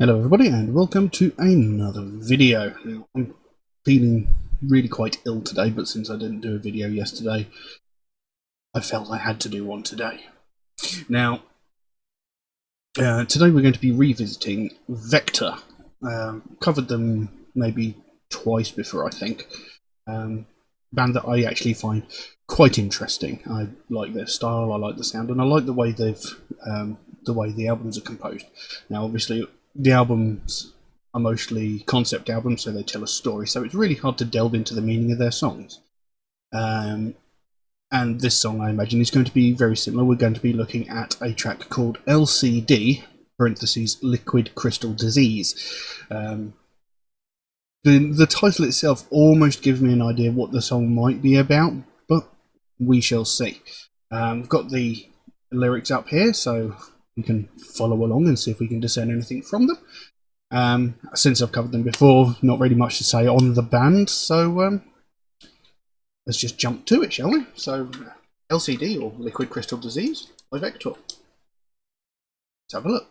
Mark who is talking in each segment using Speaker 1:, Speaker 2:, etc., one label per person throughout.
Speaker 1: Hello everybody and welcome to another video. Now, I'm feeling really quite ill today, but since I didn't do a video yesterday, I felt I had to do one today. Now, today we're going to be revisiting Vektor. Covered them maybe twice before, I think. Band that I actually find quite interesting. I like their style, I like the sound, and I like the way the albums are composed. Now, obviously, the albums are mostly concept albums, so they tell a story, so it's really hard to delve into the meaning of their songs. And this song, I imagine, is going to be very similar. We're going to be looking at a track called L.C.D, parentheses, Liquid Crystal Disease. The title itself almost gives me an idea of what the song might be about, but we shall see. We've got the lyrics up here, so we can follow along and see if we can discern anything from them. Since I've covered them before, not really much to say on the band, so let's just jump to it, shall we? So, L.C.D, or Liquid Crystal Disease, by Vektor. Let's have a look.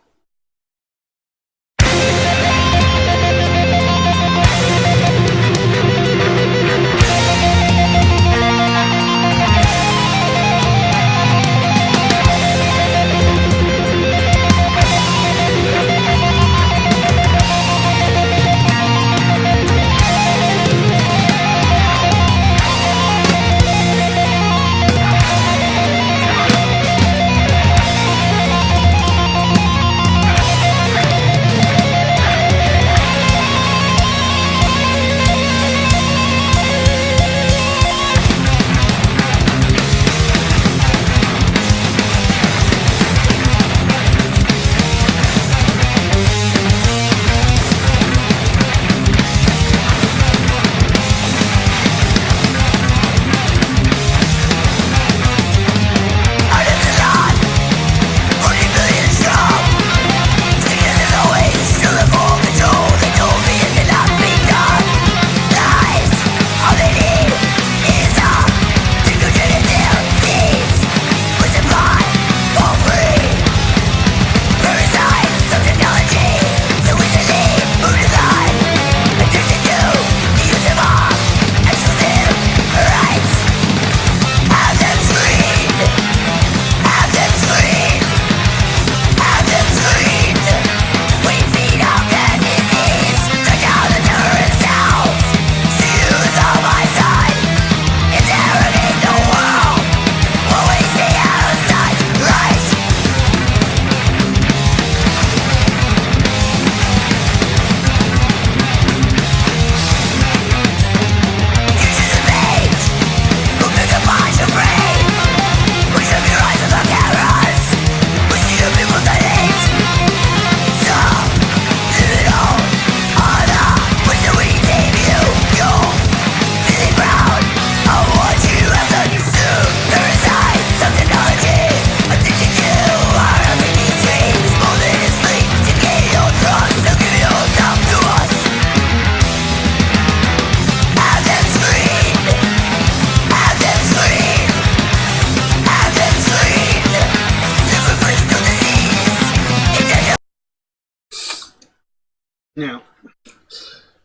Speaker 1: Now,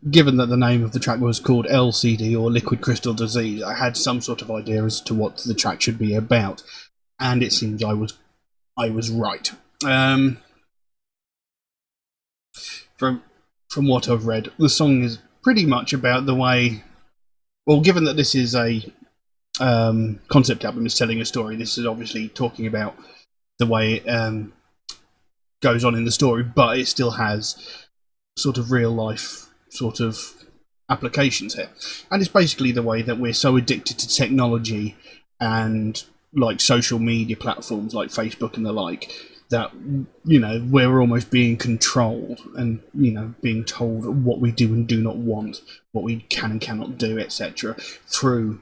Speaker 1: given that the name of the track was called L.C.D, or Liquid Crystal Disease, I had some sort of idea as to what the track should be about, and it seems I was right. From what I've read, the song is pretty much about the way. Well, given that this is a concept album, is telling a story. This is obviously talking about the way it goes on in the story, but it still has sort of real life sort of applications here, and it's basically the way that we're so addicted to technology and like social media platforms like Facebook and the like, that we're almost being controlled and being told what we do and do not want, what we can and cannot do, etc., through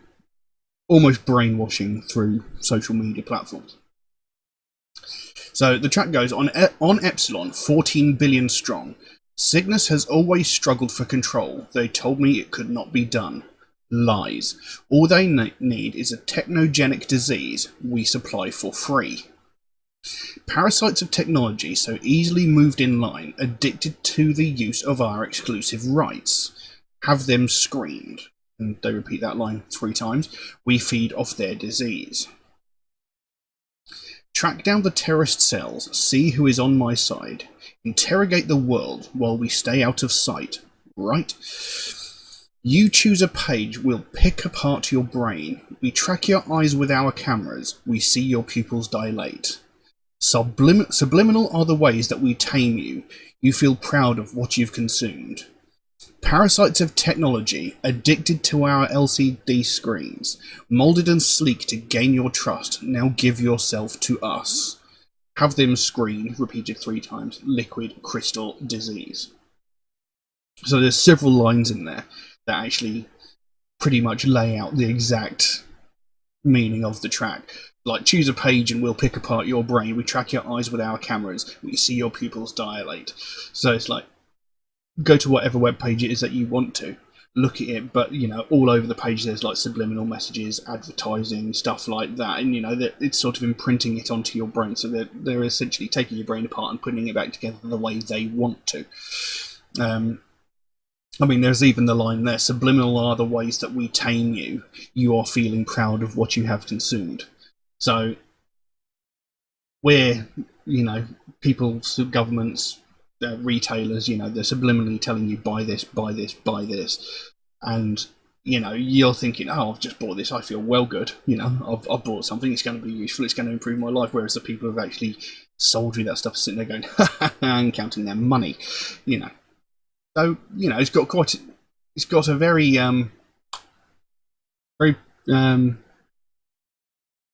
Speaker 1: almost brainwashing through social media platforms. So the track goes on Epsilon, 14 billion strong. Cygnus has always struggled for control. They told me it could not be done. Lies. All they need is a technogenic disease we supply for free. Parasites of technology so easily moved in line, addicted to the use of our exclusive rights. Have them screened. And they repeat that line 3 times. We feed off their disease. Track down the terrorist cells, see who is on my side. Interrogate the world while we stay out of sight. Right? You choose a page, we'll pick apart your brain. We track your eyes with our cameras, we see your pupils dilate. Subliminal are the ways that we tame you. You feel proud of what you've consumed. Parasites of technology, addicted to our L.C.D screens, moulded and sleek to gain your trust, now give yourself to us. Have them screen, repeated 3 times, liquid, crystal, disease. So there's several lines in there that actually pretty much lay out the exact meaning of the track. Like, choose a page and we'll pick apart your brain, we track your eyes with our cameras, we see your pupils dilate. So it's like, go to whatever web page it is that you want to, look at it, but all over the page there's like subliminal messages, advertising, stuff like that, and it's sort of imprinting it onto your brain, so they're essentially taking your brain apart and putting it back together the way they want to. There's even the line there, subliminal are the ways that we tame you, you are feeling proud of what you have consumed. So we're, people, governments, retailers, they're subliminally telling you buy this, buy this, buy this, and you're thinking, oh, I've just bought this, I feel well good, I've bought something, it's going to be useful, it's going to improve my life, whereas the people who've actually sold you that stuff are sitting there going, ha ha ha, and counting their money, So it's got a very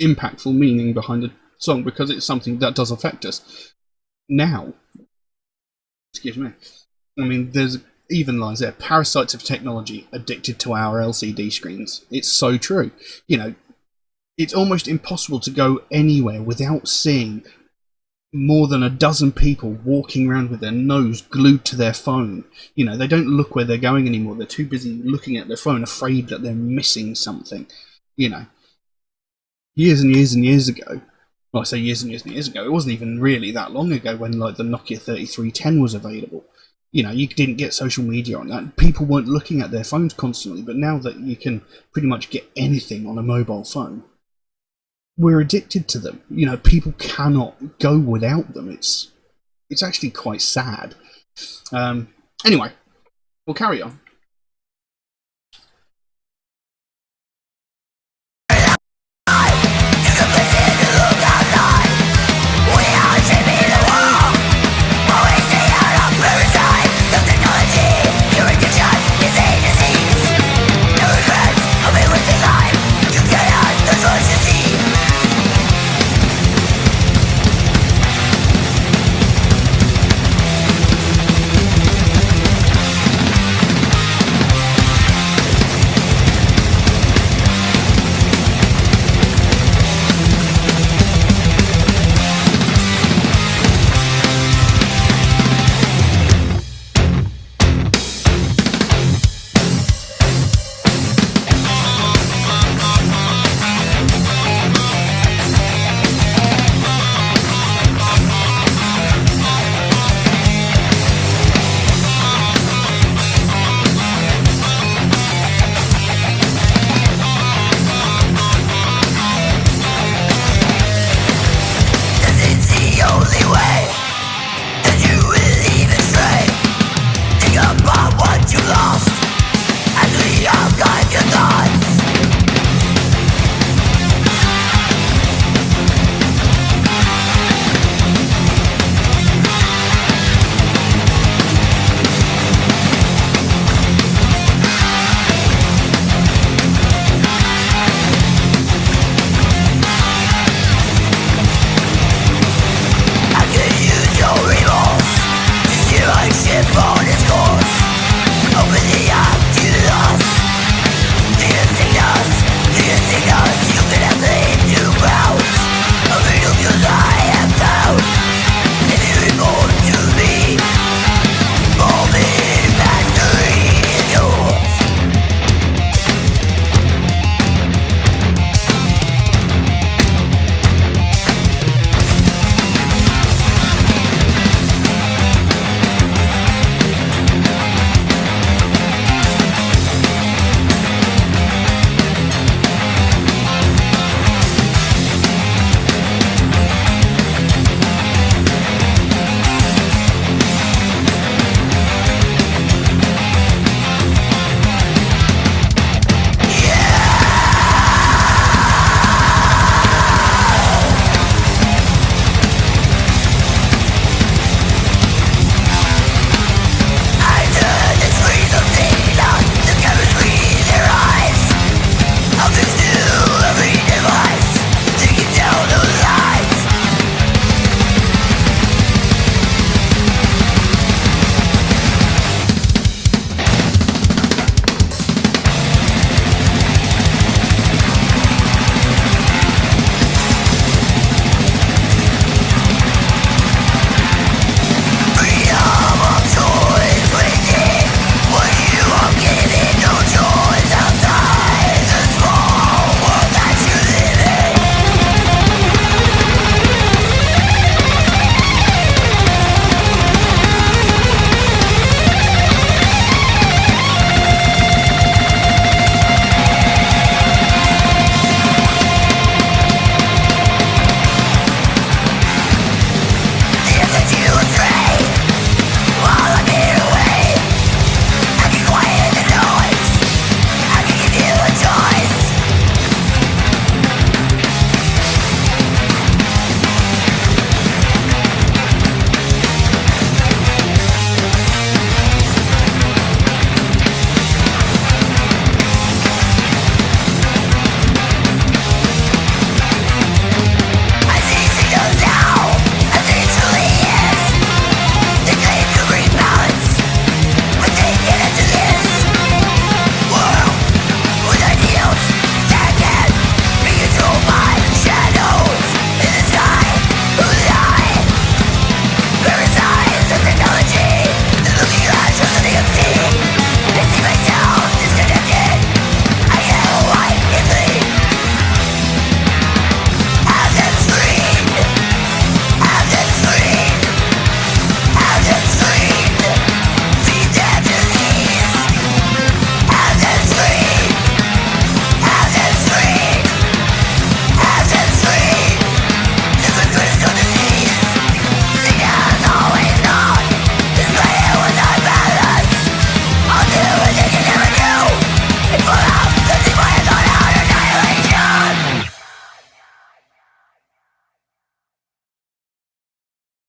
Speaker 1: impactful meaning behind the song, because it's something that does affect us now. Excuse me. There's even lines there. Parasites of technology, addicted to our L.C.D screens. It's so true. It's almost impossible to go anywhere without seeing more than a dozen people walking around with their nose glued to their phone. They don't look where they're going anymore. They're too busy looking at their phone, afraid that they're missing something. Years and years and years ago, well, I say years and years and years ago, it wasn't even really that long ago when the Nokia 3310 was available. You didn't get social media on that. People weren't looking at their phones constantly, but now that you can pretty much get anything on a mobile phone, we're addicted to them. People cannot go without them. It's actually quite sad. Anyway, we'll carry on.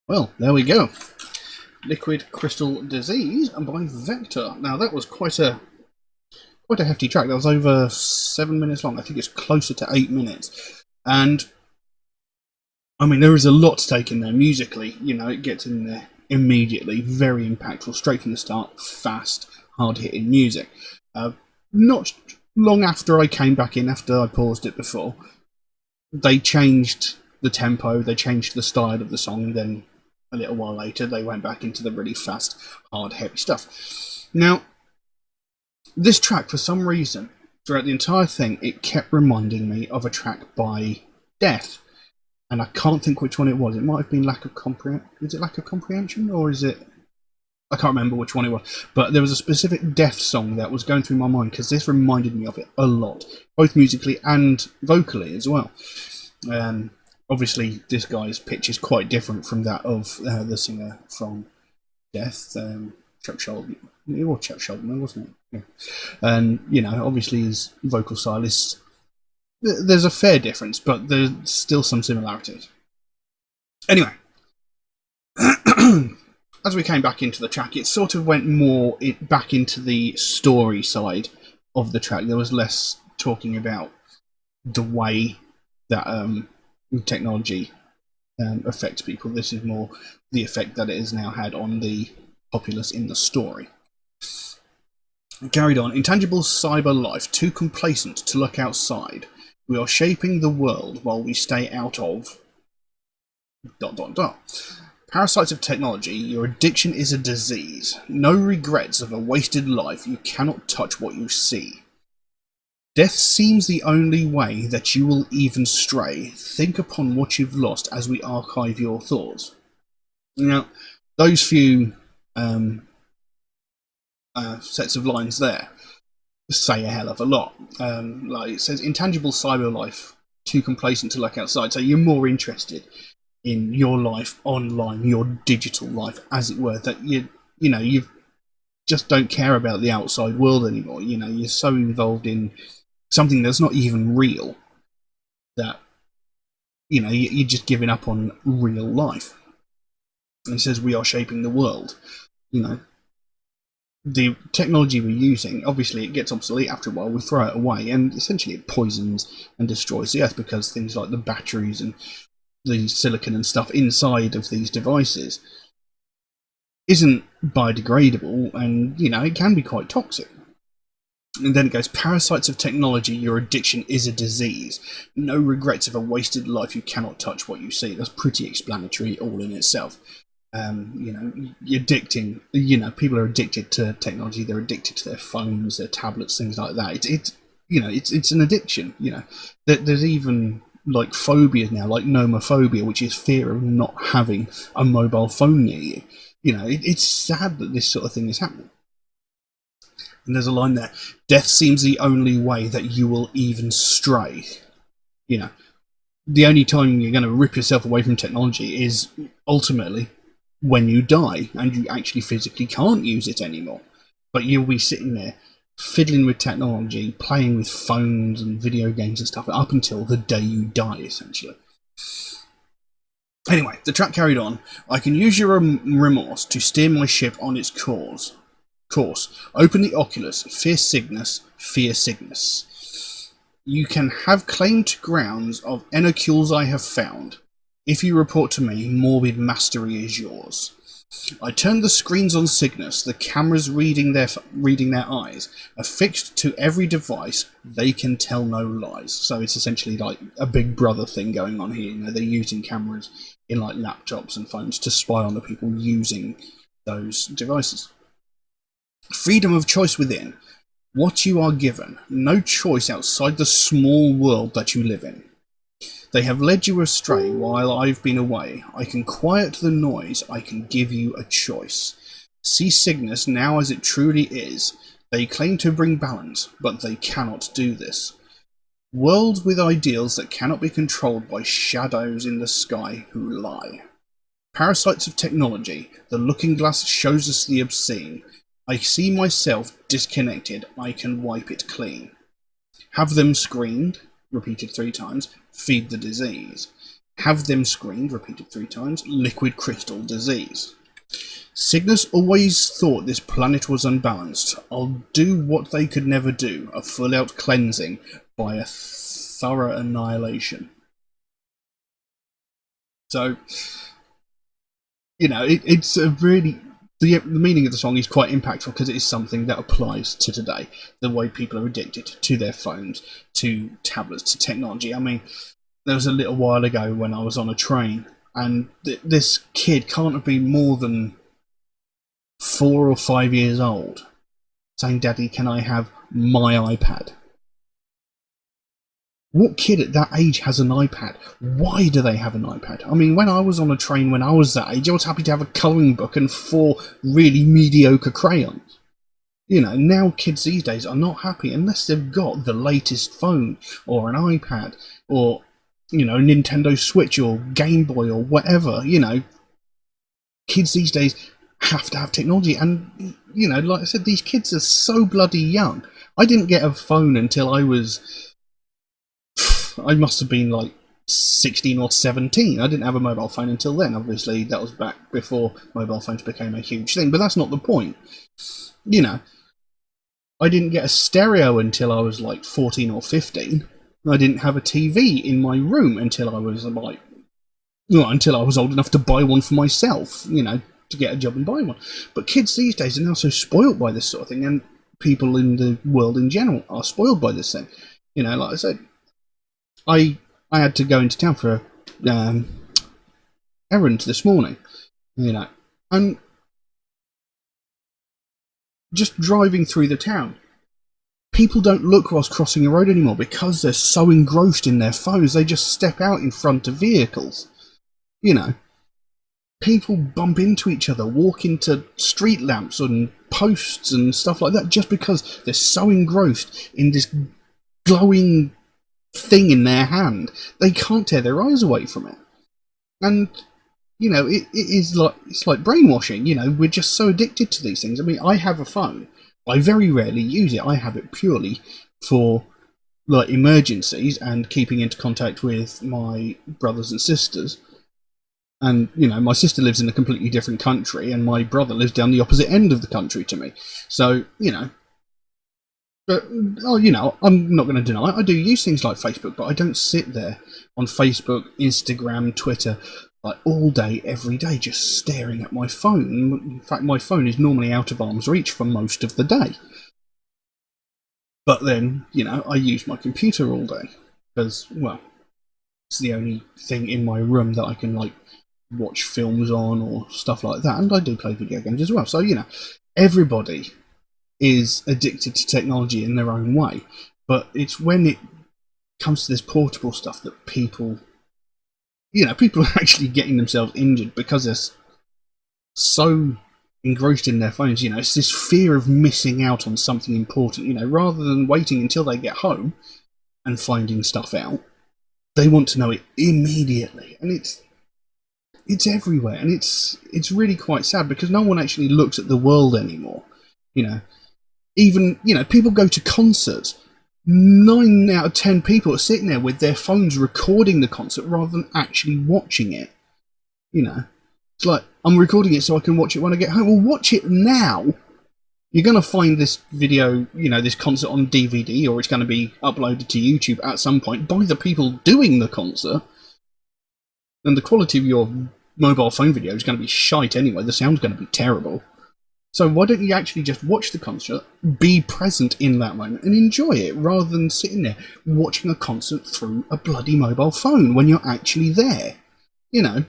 Speaker 1: Well, there we go. Liquid Crystal Disease by Vektor. Now that was quite a hefty track. That was over 7 minutes long. I think it's closer to 8 minutes. And I mean, there is a lot to take in there musically. You know, it gets in there immediately, very impactful, straight from the start, fast, hard-hitting music. Not long after I came back in, after I paused it before, they changed the tempo, they changed the style of the song, and then a little while later they went back into the really fast, hard, heavy stuff. Now, this track, for some reason, throughout the entire thing, it kept reminding me of a track by Death. And I can't think which one it was. It might have been Lack of Comprehension. Is it Lack of Comprehension? Or is it... I can't remember which one it was. But there was a specific Death song that was going through my mind, because this reminded me of it a lot. Both musically and vocally as well. Obviously, this guy's pitch is quite different from that of the singer from Death. Chuck Schuldiner. It was Chuck Schuldiner, wasn't it? Yeah. And, you know, obviously his vocal style is... There's a fair difference, but there's still some similarities. Anyway, as we came back into the track, it sort of went more back into the story side of the track. There was less talking about the way that technology affects people. This is more the effect that it has now had on the populace in the story. It carried on. Intangible cyber life, too complacent to look outside. We are shaping the world while we stay out of... ... Parasites of technology, your addiction is a disease. No regrets of a wasted life, you cannot touch what you see. Death seems the only way that you will even stray. Think upon what you've lost as we archive your thoughts. Now, those few sets of lines there say a hell of a lot. Like it says, intangible cyber life, too complacent to look outside. So you're more interested in your life online, your digital life, as it were, that you just don't care about the outside world anymore. You know, you're so involved in something that's not even real that you're just giving up on real life. And it says we are shaping the world. You know, the technology we're using, obviously it gets obsolete after a while, we throw it away, and essentially it poisons and destroys the earth, because things like the batteries and the silicon and stuff inside of these devices isn't biodegradable, and it can be quite toxic. And then it goes, parasites of technology, your addiction is a disease. No regrets of a wasted life, you cannot touch what you see. That's pretty explanatory all in itself. You're addicting. People are addicted to technology. They're addicted to their phones, their tablets, things like that. It's an addiction. There's even like phobias now, like nomophobia, which is fear of not having a mobile phone near you. It's sad that this sort of thing is happening. And there's a line there: death seems the only way that you will even stray. The only time you're going to rip yourself away from technology is ultimately when you die and you actually physically can't use it anymore. But you'll be sitting there fiddling with technology, playing with phones and video games and stuff up until the day you die, essentially. Anyway, the track carried on. I can use your remorse to steer my ship on its course. Open the oculus, fear Cygnus. You can have claim to grounds of enocules I have found. If you report to me, morbid mastery is yours. I turn the screens on Cygnus, the cameras reading their eyes. Affixed to every device, they can tell no lies. So it's essentially like a Big Brother thing going on here. They're using cameras in like laptops and phones to spy on the people using those devices. Freedom of choice within. What you are given. No choice outside the small world that you live in. They have led you astray while I've been away. I can quiet the noise. I can give you a choice. See Cygnus now as it truly is. They claim to bring balance, but they cannot do this. Worlds with ideals that cannot be controlled by shadows in the sky who lie. Parasites of technology. The looking glass shows us the obscene. I see myself disconnected. I can wipe it clean. Have them screened, repeated 3 times, feed the disease. Have them screamed, repeated 3 times, liquid crystal disease. Cygnus always thought this planet was unbalanced. I'll do what they could never do, a full-out cleansing by a thorough annihilation. So, it's a really... The meaning of the song is quite impactful because it is something that applies to today. The way people are addicted to their phones, to tablets, to technology. I mean, there was a little while ago when I was on a train, and this kid can't have been more than 4 or 5 years old, saying, "Daddy, can I have my iPad?" What kid at that age has an iPad? Why do they have an iPad? I mean, when I was on a train when I was that age, I was happy to have a colouring book and 4 really mediocre crayons. Now kids these days are not happy unless they've got the latest phone or an iPad or, a Nintendo Switch or Game Boy or whatever. Kids these days have to have technology. And, like I said, these kids are so bloody young. I didn't get a phone until I must have been like 16 or 17. I didn't have a mobile phone until then. Obviously, that was back before mobile phones became a huge thing, but that's not the point. I didn't get a stereo until I was like 14 or 15. I didn't have a TV in my room until I was until I was old enough to buy one for myself, to get a job and buy one. But kids these days are now so spoiled by this sort of thing, and people in the world in general are spoiled by this thing. Like I said, I had to go into town for errand this morning, and just driving through the town, people don't look whilst crossing the road anymore because they're so engrossed in their phones. They just step out in front of vehicles. People bump into each other, walk into street lamps and posts and stuff like that just because they're so engrossed in this glowing thing in their hand. They can't tear their eyes away from it. And it's like brainwashing. We're just so addicted to these things. I mean, I have a phone. I very rarely use it. I have it purely for like emergencies and keeping into contact with my brothers and sisters. And my sister lives in a completely different country, and my brother lives down the opposite end of the country to me. So But, I'm not going to deny it. I do use things like Facebook, but I don't sit there on Facebook, Instagram, Twitter, like all day, every day, just staring at my phone. In fact, my phone is normally out of arm's reach for most of the day. But then, I use my computer all day because, well, it's the only thing in my room that I can, like, watch films on or stuff like that. And I do play video games as well. So, everybody is addicted to technology in their own way, but it's when it comes to this portable stuff that people are actually getting themselves injured because they're so engrossed in their phones. It's this fear of missing out on something important. Rather than waiting until they get home and finding stuff out, they want to know it immediately, and it's everywhere, and it's really quite sad because no one actually looks at the world anymore. Even, people go to concerts. 9 out of 10 people are sitting there with their phones recording the concert rather than actually watching it. It's like, I'm recording it so I can watch it when I get home. Well, watch it now. You're going to find this video, this concert on DVD, or it's going to be uploaded to YouTube at some point by the people doing the concert. And the quality of your mobile phone video is going to be shite anyway. The sound's going to be terrible. So why don't you actually just watch the concert, be present in that moment, and enjoy it, rather than sitting there watching a concert through a bloody mobile phone when you're actually there? And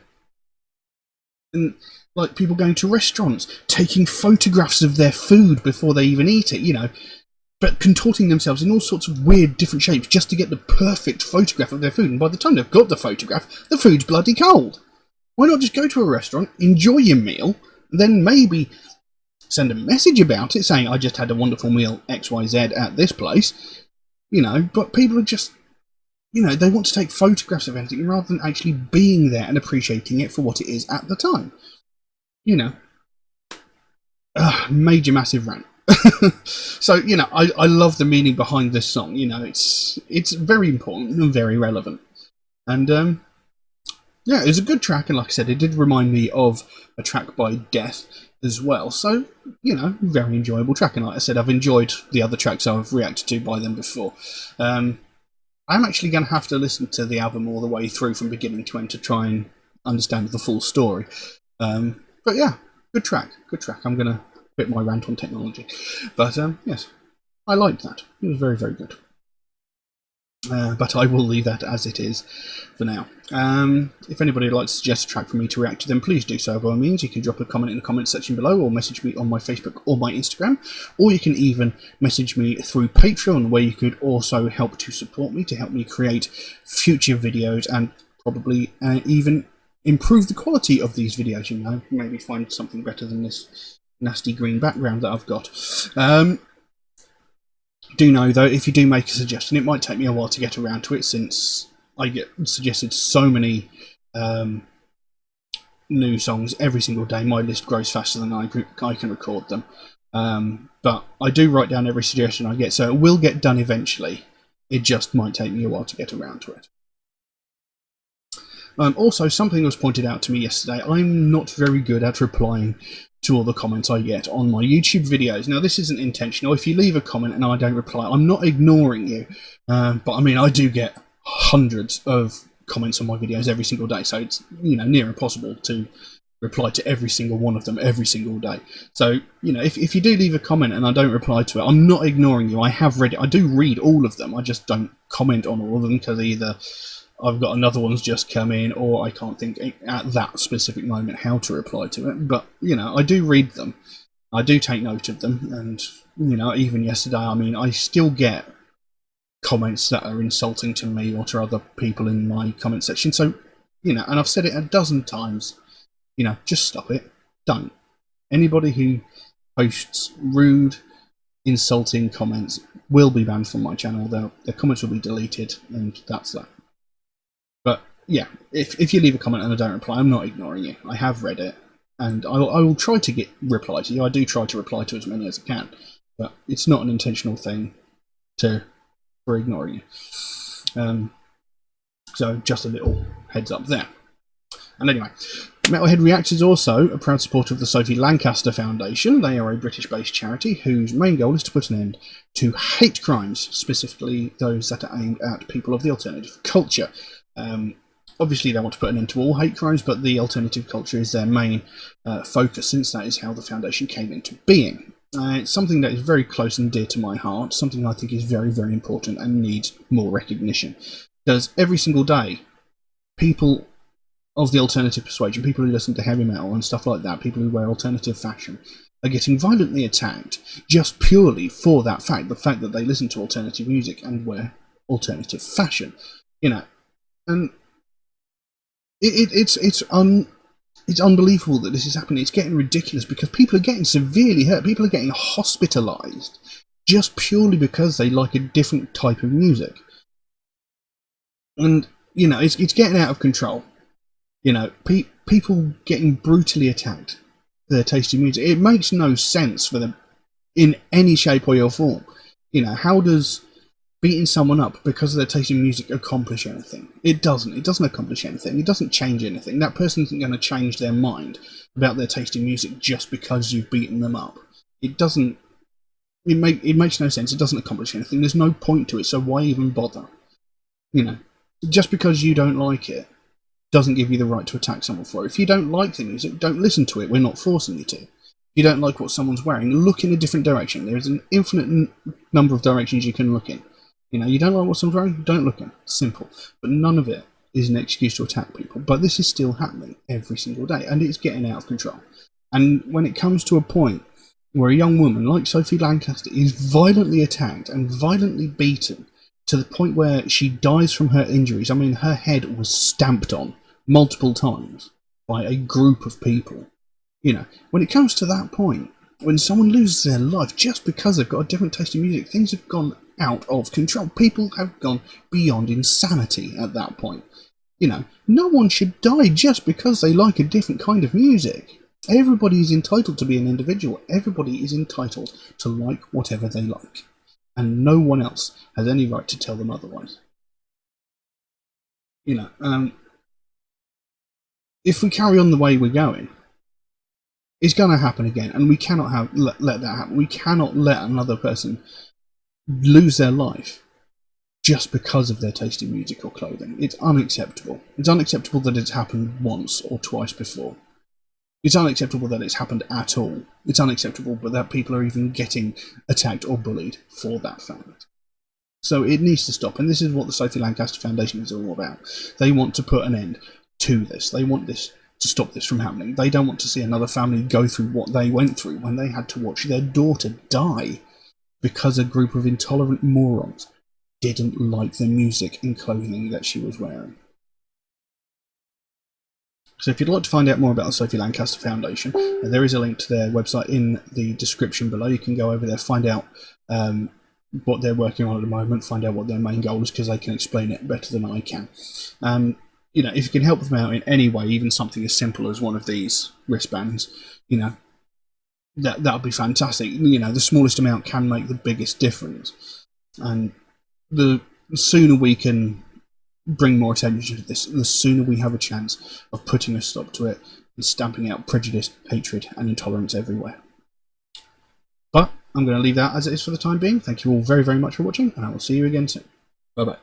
Speaker 1: like people going to restaurants, taking photographs of their food before they even eat it, but contorting themselves in all sorts of weird different shapes just to get the perfect photograph of their food. And by the time they've got the photograph, the food's bloody cold. Why not just go to a restaurant, enjoy your meal, then maybe send a message about it saying, I just had a wonderful meal XYZ at this place, but people are just, they want to take photographs of anything rather than actually being there and appreciating it for what it is at the time. Major massive rant. So, I love the meaning behind this song. It's very important and very relevant. And, yeah, it was a good track, and like I said, it did remind me of a track by Death as well. So, very enjoyable track. And like I said, I've enjoyed the other tracks I've reacted to by them before. I'm actually going to have to listen to the album all the way through from beginning to end to try and understand the full story. But yeah, good track, good track. I'm going to quit my rant on technology. But yes, I liked that. It was very, very good. But I will leave that as it is for now. If anybody would like to suggest a track for me to react to, then please do so by all means. You can drop a comment in the comments section below, or message me on my Facebook or my Instagram, or you can even message me through Patreon, where you could also help to support me, to help me create future videos, and probably even improve the quality of these videos, maybe find something better than this nasty green background that I've got. Do know, though, if you do make a suggestion, it might take me a while to get around to it, since I get suggested so many new songs every single day. My list grows faster than I can record them. But I do write down every suggestion I get, so it will get done eventually. It just might take me a while to get around to it. Also, something was pointed out to me yesterday. I'm not very good at replying to all the comments I get on my YouTube videos. Now, this isn't intentional. If you leave a comment and I don't reply, I'm not ignoring you. But I mean, I do get hundreds of comments on my videos every single day, so it's near impossible to reply to every single one of them every single day. So if you do leave a comment and I don't reply to it, I'm not ignoring you. I have read it. I do read all of them. I just don't comment on all of them, because either I've got another one's just come in, or I can't think at that specific moment how to reply to it. But, I do read them. I do take note of them. And, even yesterday, I still get comments that are insulting to me or to other people in my comment section. So, and I've said it a dozen times, just stop it. Don't. Anybody who posts rude, insulting comments will be banned from my channel. Their comments will be deleted, and that's that. But yeah, if you leave a comment and I don't reply, I'm not ignoring you. I have read it, and I will try to reply to you. I do try to reply to as many as I can, but it's not an intentional thing for ignoring you. So just a little heads up there. And anyway, Metalhead Reacts is also a proud supporter of the Sophie Lancaster Foundation. They are a British-based charity whose main goal is to put an end to hate crimes, specifically those that are aimed at people of the alternative culture. Obviously, they want to put an end to all hate crimes, but the alternative culture is their main focus, since that is how the foundation came into being. It's something that is very close and dear to my heart, something I think is very, very important and needs more recognition. Because every single day, people of the alternative persuasion, people who listen to heavy metal and stuff like that, people who wear alternative fashion, are getting violently attacked just purely for that fact, the fact that they listen to alternative music and wear alternative fashion. And it's unbelievable that this is happening. It's getting ridiculous, because people are getting severely hurt. People are getting hospitalised just purely because they like a different type of music. And it's getting out of control. People getting brutally attacked for their taste in music. It makes no sense for them in any shape or form. How does beating someone up because of their taste in music accomplish anything? It doesn't. It doesn't accomplish anything. It doesn't change anything. That person isn't going to change their mind about their taste in music just because you've beaten them up. It doesn't. It makes no sense. It doesn't accomplish anything. There's no point to it. So why even bother? Just because you don't like it doesn't give you the right to attack someone for it. If you don't like the music, don't listen to it. We're not forcing you to. If you don't like what someone's wearing, look in a different direction. There is an infinite number of directions you can look in. You don't like what someone's wearing, don't look in. Simple. But none of it is an excuse to attack people. But this is still happening every single day, and it's getting out of control. And when it comes to a point where a young woman like Sophie Lancaster is violently attacked and violently beaten to the point where she dies from her injuries, her head was stamped on multiple times by a group of people. When it comes to that point, when someone loses their life just because they've got a different taste in music, things have gone out of control. People have gone beyond insanity at that point. No one should die just because they like a different kind of music. Everybody is entitled to be an individual. Everybody is entitled to like whatever they like. And no one else has any right to tell them otherwise. if we carry on the way we're going, it's going to happen again, and we cannot let that happen. We cannot let another person lose their life just because of their taste in music or clothing. It's unacceptable. It's unacceptable that it's happened once or twice before. It's unacceptable that it's happened at all. It's unacceptable that people are even getting attacked or bullied for that fact. So it needs to stop, and this is what the Sophie Lancaster Foundation is all about. They want to put an end to this. They want this to stop this from happening. They don't want to see another family go through what they went through when they had to watch their daughter die because a group of intolerant morons didn't like the music and clothing that she was wearing. So if you'd like to find out more about the Sophie Lancaster Foundation, there is a link to their website in the description below. You can go over there, find out what they're working on at the moment, find out what their main goal is, because they can explain it better than I can. You know, if you can help them out in any way, even something as simple as one of these wristbands, you know, that would be fantastic. You know, the smallest amount can make the biggest difference. And the sooner we can bring more attention to this, the sooner we have a chance of putting a stop to it and stamping out prejudice, hatred, and intolerance everywhere. But I'm going to leave that as it is for the time being. Thank you all very, very much for watching, and I will see you again soon. Bye-bye.